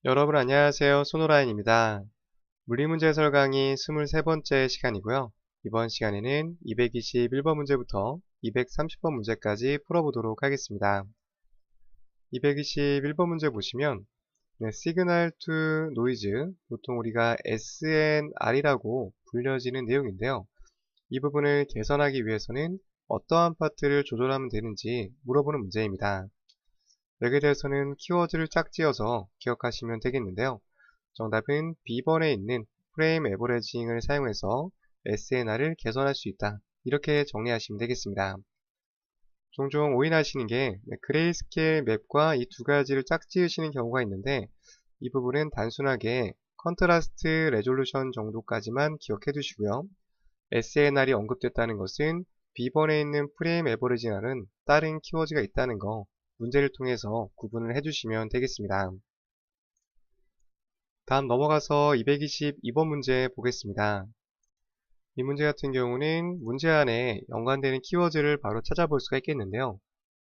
여러분 안녕하세요. 손호라인입니다. 물리문제 해설 강의 23번째 시간이고요. 이번 시간에는 221번 문제부터 230번 문제까지 풀어보도록 하겠습니다. 221번 문제 보시면 시그널 투 노이즈, 보통 우리가 SNR이라고 불려지는 내용인데요. 이 부분을 개선하기 위해서는 어떠한 파트를 조절하면 되는지 물어보는 문제입니다. 여기에 대해서는 키워드를 짝지어서 기억하시면 되겠는데요. 정답은 B번에 있는 프레임 에버리징을 사용해서 SNR을 개선할 수 있다. 이렇게 정리하시면 되겠습니다. 종종 오인하시는 게 그레이스케일 맵과 이 두 가지를 짝지으시는 경우가 있는데, 이 부분은 단순하게 컨트라스트 레졸루션 정도까지만 기억해 두시고요. SNR이 언급됐다는 것은 B번에 있는 프레임 에버리징과는 다른 키워드가 있다는 거 문제를 통해서 구분을 해주시면 되겠습니다. 다음 넘어가서 222번 문제 보겠습니다. 이 문제 같은 경우는 문제 안에 연관되는 키워드를 바로 찾아볼 수가 있겠는데요.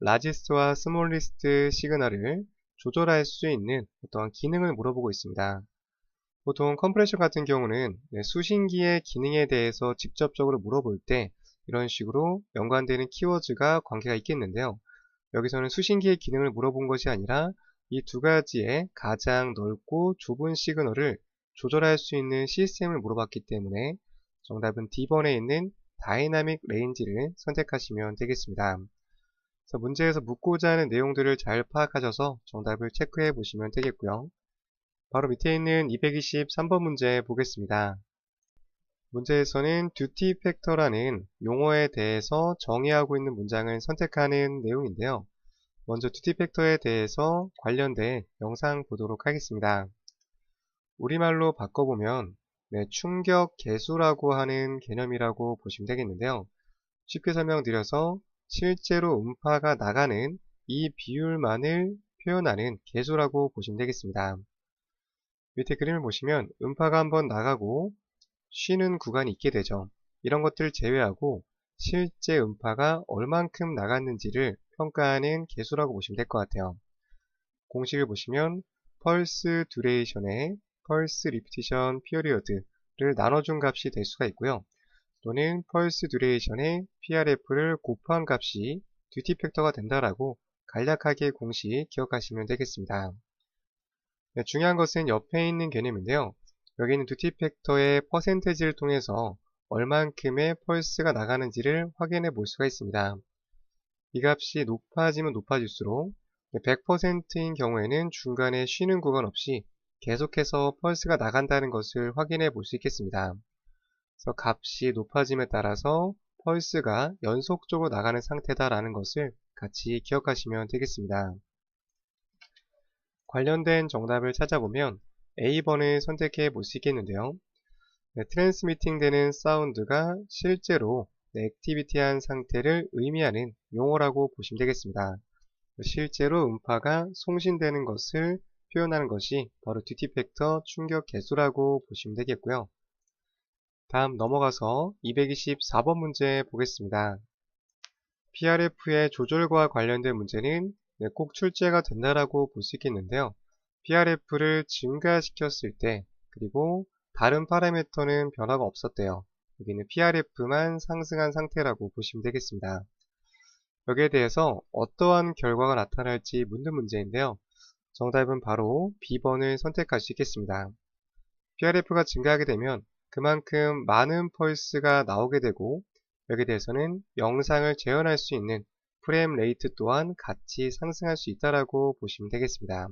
라지스트와 스몰리스트 시그널을 조절할 수 있는 어떠한 기능을 물어보고 있습니다. 보통 컴프레션 같은 경우는 수신기의 기능에 대해서 직접적으로 물어볼 때 이런 식으로 연관되는 키워드가 관계가 있겠는데요. 여기서는 수신기의 기능을 물어본 것이 아니라 이 두 가지의 가장 넓고 좁은 시그널을 조절할 수 있는 시스템을 물어봤기 때문에 정답은 D번에 있는 다이나믹 레인지를 선택하시면 되겠습니다. 그래서 문제에서 묻고자 하는 내용들을 잘 파악하셔서 정답을 체크해 보시면 되겠고요. 바로 밑에 있는 223번 문제 보겠습니다. 문제에서는 듀티 팩터라는 용어에 대해서 정의하고 있는 문장을 선택하는 내용인데요. 먼저 듀티 팩터에 대해서 관련된 영상 보도록 하겠습니다. 우리말로 바꿔보면 충격 계수라고 하는 개념이라고 보시면 되겠는데요. 쉽게 설명드려서 실제로 음파가 나가는 이 비율만을 표현하는 계수라고 보시면 되겠습니다. 밑에 그림을 보시면 음파가 한번 나가고 쉬는 구간이 있게 되죠. 이런 것들을 제외하고 실제 음파가 얼만큼 나갔는지를 평가하는 계수라고 보시면 될 것 같아요. 공식을 보시면 펄스 듀레이션의 펄스 리피티션 피어리어드를 나눠준 값이 될 수가 있고요. 또는 펄스 듀레이션의 PRF를 곱한 값이 듀티 팩터가 된다라고 간략하게 공식 기억하시면 되겠습니다. 중요한 것은 옆에 있는 개념인데요. 여기 있는 듀티 팩터의 퍼센테지를 통해서 얼만큼의 펄스가 나가는지를 확인해 볼 수가 있습니다. 이 값이 높아지면 높아질수록 100%인 경우에는 중간에 쉬는 구간 없이 계속해서 펄스가 나간다는 것을 확인해 볼 수 있겠습니다. 그래서 값이 높아짐에 따라서 펄스가 연속적으로 나가는 상태다라는 것을 같이 기억하시면 되겠습니다. 관련된 정답을 찾아보면 A번을 선택해 볼 수 있겠는데요. 트랜스미팅 되는 사운드가 실제로 액티비티한 상태를 의미하는 용어라고 보시면 되겠습니다. 실제로 음파가 송신되는 것을 표현하는 것이 바로 듀티 팩터 충격 계수라고 보시면 되겠고요. 다음 넘어가서 224번 문제 보겠습니다. PRF의 조절과 관련된 문제는 꼭 출제가 된다라고 볼 수 있겠는데요. PRF를 증가시켰을 때 그리고 다른 파라미터는 변화가 없었대요. 여기는 PRF만 상승한 상태라고 보시면 되겠습니다. 여기에 대해서 어떠한 결과가 나타날지 묻는 문제인데요. 정답은 바로 B번을 선택할 수 있겠습니다. PRF가 증가하게 되면 그만큼 많은 펄스가 나오게 되고 여기에 대해서는 영상을 재현할 수 있는 프레임 레이트 또한 같이 상승할 수 있다라고 보시면 되겠습니다.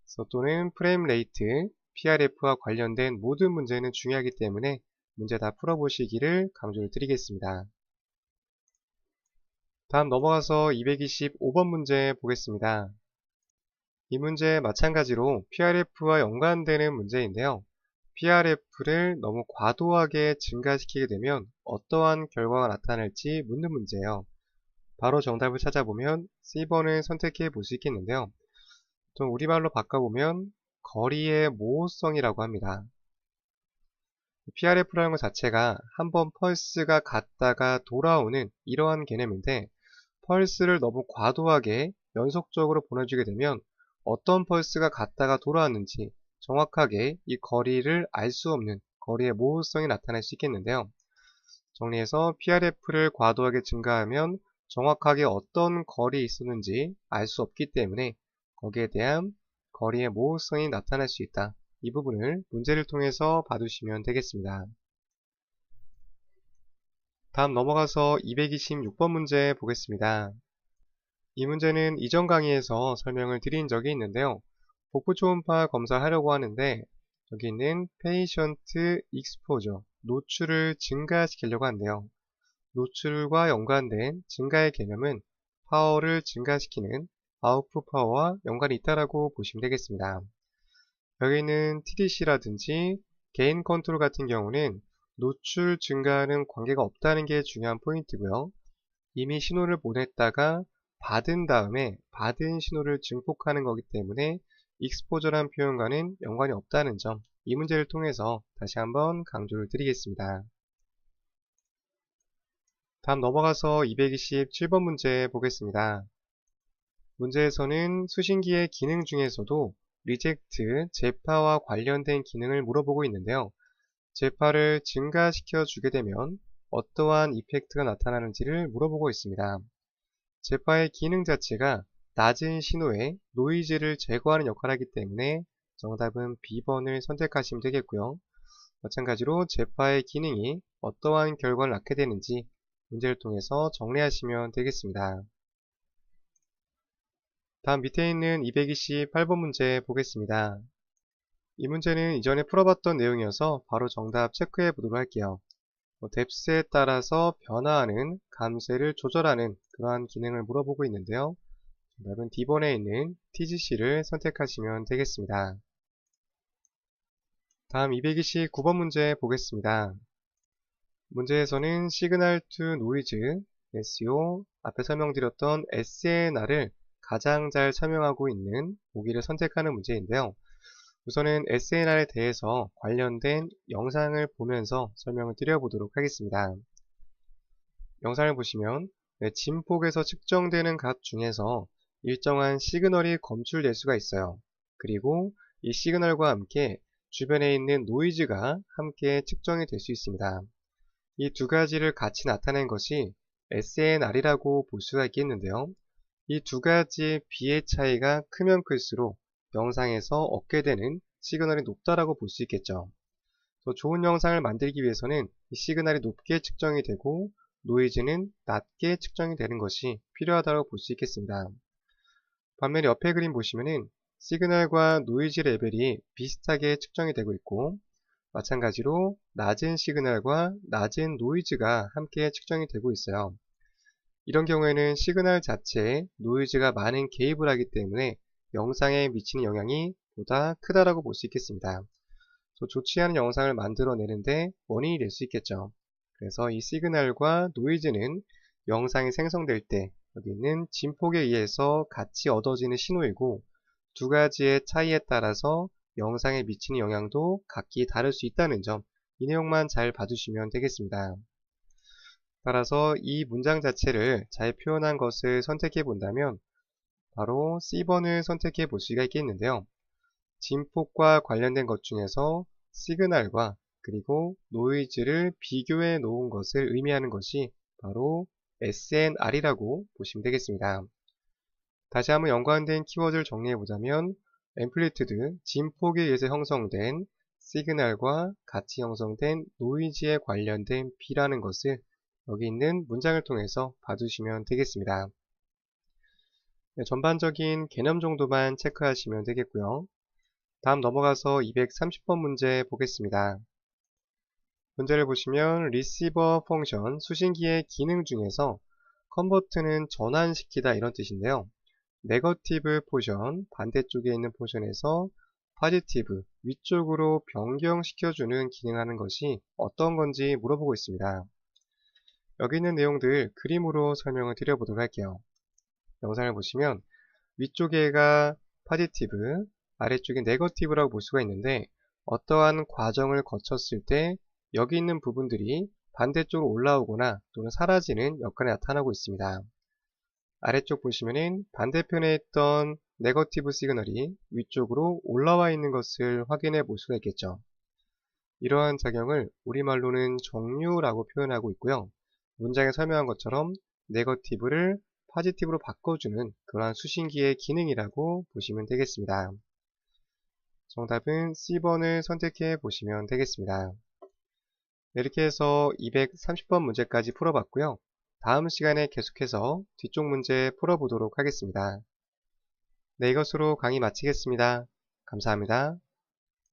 그래서 또는 프레임 레이트, PRF와 관련된 모든 문제는 중요하기 때문에 문제 다 풀어보시기를 강조를 드리겠습니다. 다음 넘어가서 225번 문제 보겠습니다. 이 문제 마찬가지로 PRF와 연관되는 문제인데요. PRF를 너무 과도하게 증가시키게 되면 어떠한 결과가 나타날지 묻는 문제예요. 바로 정답을 찾아보면 C번을 선택해 볼 수 있겠는데요. 또 우리말로 바꿔보면 거리의 모호성이라고 합니다. PRF라는 것 자체가 한번 펄스가 갔다가 돌아오는 이러한 개념인데 펄스를 너무 과도하게 연속적으로 보내주게 되면 어떤 펄스가 갔다가 돌아왔는지 정확하게 이 거리를 알 수 없는 거리의 모호성이 나타날 수 있겠는데요. 정리해서 PRF를 과도하게 증가하면 정확하게 어떤 거리에 있었는지 알 수 없기 때문에 거기에 대한 거리의 모호성이 나타날 수 있다. 이 부분을 문제를 통해서 봐두시면 되겠습니다. 다음 넘어가서 226번 문제 보겠습니다. 이 문제는 이전 강의에서 설명을 드린 적이 있는데요. 복부 초음파 검사하려고 하는데 여기 있는 페이션트 익스포저, 노출을 증가시키려고 한대요. 노출과 연관된 증가의 개념은 파워를 증가시키는 아웃풋 파워와 연관이 있다라고 보시면 되겠습니다. 여기 있는 TDC라든지 게인 컨트롤 같은 경우는 노출 증가는 관계가 없다는 게 중요한 포인트고요. 이미 신호를 보냈다가 받은 다음에 받은 신호를 증폭하는 거기 때문에 익스포저란 표현과는 연관이 없다는 점, 이 문제를 통해서 다시 한번 강조를 드리겠습니다. 다음 넘어가서 227번 문제 보겠습니다. 문제에서는 수신기의 기능 중에서도 리젝트, 제파와 관련된 기능을 물어보고 있는데요. 제파를 증가시켜 주게 되면 어떠한 이펙트가 나타나는지를 물어보고 있습니다. 제파의 기능 자체가 낮은 신호에 노이즈를 제거하는 역할을 하기 때문에 정답은 B번을 선택하시면 되겠고요. 마찬가지로 제파의 기능이 어떠한 결과를 낳게 되는지 문제를 통해서 정리하시면 되겠습니다. 다음 밑에 있는 228번 문제 보겠습니다. 이 문제는 이전에 풀어봤던 내용이어서 바로 정답 체크해 보도록 할게요. 뎁스에 따라서 변화하는 감쇄를 조절하는 그러한 기능을 물어보고 있는데요. 정답은 D번에 있는 TGC를 선택하시면 되겠습니다. 다음 229번 문제 보겠습니다. 문제에서는 시그널 투 노이즈, SEO, 앞에 설명드렸던 SNR을 가장 잘 설명하고 있는 보기를 선택하는 문제인데요. 우선은 SNR에 대해서 관련된 영상을 보면서 설명을 드려보도록 하겠습니다. 영상을 보시면 진폭에서 측정되는 값 중에서 일정한 시그널이 검출될 수가 있어요. 그리고 이 시그널과 함께 주변에 있는 노이즈가 함께 측정이 될 수 있습니다. 이 두 가지를 같이 나타낸 것이 SNR이라고 볼 수가 있겠는데요. 이 두 가지의 비의 차이가 크면 클수록 영상에서 얻게 되는 시그널이 높다라고 볼 수 있겠죠. 더 좋은 영상을 만들기 위해서는 이 시그널이 높게 측정이 되고 노이즈는 낮게 측정이 되는 것이 필요하다고 볼 수 있겠습니다. 반면에 옆에 그림 보시면은 시그널과 노이즈 레벨이 비슷하게 측정이 되고 있고 마찬가지로 낮은 시그널과 낮은 노이즈가 함께 측정이 되고 있어요. 이런 경우에는 시그널 자체에 노이즈가 많은 개입을 하기 때문에 영상에 미치는 영향이 보다 크다라고 볼 수 있겠습니다. 좋지 않은 영상을 만들어내는데 원인이 될 수 있겠죠. 그래서 이 시그널과 노이즈는 영상이 생성될 때 여기 있는 진폭에 의해서 같이 얻어지는 신호이고 두 가지의 차이에 따라서 영상에 미치는 영향도 각기 다를 수 있다는 점, 이 내용만 잘 봐주시면 되겠습니다. 따라서 이 문장 자체를 잘 표현한 것을 선택해 본다면 바로 C번을 선택해 볼 수가 있겠는데요. 진폭과 관련된 것 중에서 시그널과 그리고 노이즈를 비교해 놓은 것을 의미하는 것이 바로 SNR이라고 보시면 되겠습니다. 다시 한번 연관된 키워드를 정리해 보자면 앰플리튜드, 진폭에 의해서 형성된 시그널과 같이 형성된 노이즈에 관련된 B라는 것을 여기 있는 문장을 통해서 봐주시면 되겠습니다. 네, 전반적인 개념 정도만 체크하시면 되겠고요. 다음 넘어가서 230번 문제 보겠습니다. 문제를 보시면 리시버 펑션, 수신기의 기능 중에서 컨버트는 전환시키다 이런 뜻인데요. 네거티브 포션, 반대쪽에 있는 포션에서 포지티브, 위쪽으로 변경시켜주는 기능하는 것이 어떤 건지 물어보고 있습니다. 여기 있는 내용들 그림으로 설명을 드려보도록 할게요. 영상을 보시면 위쪽에가 포지티브, 아래쪽에 네거티브라고 볼 수가 있는데 어떠한 과정을 거쳤을 때 여기 있는 부분들이 반대쪽으로 올라오거나 또는 사라지는 역할이 나타나고 있습니다. 아래쪽 보시면은 반대편에 있던 네거티브 시그널이 위쪽으로 올라와 있는 것을 확인해 볼 수가 있겠죠. 이러한 작용을 우리말로는 정류라고 표현하고 있고요. 문장에 설명한 것처럼 네거티브를 포지티브로 바꿔주는 그러한 수신기의 기능이라고 보시면 되겠습니다. 정답은 C번을 선택해 보시면 되겠습니다. 네, 이렇게 해서 230번 문제까지 풀어봤고요. 다음 시간에 계속해서 뒤쪽 문제 풀어보도록 하겠습니다. 네, 이것으로 강의 마치겠습니다. 감사합니다.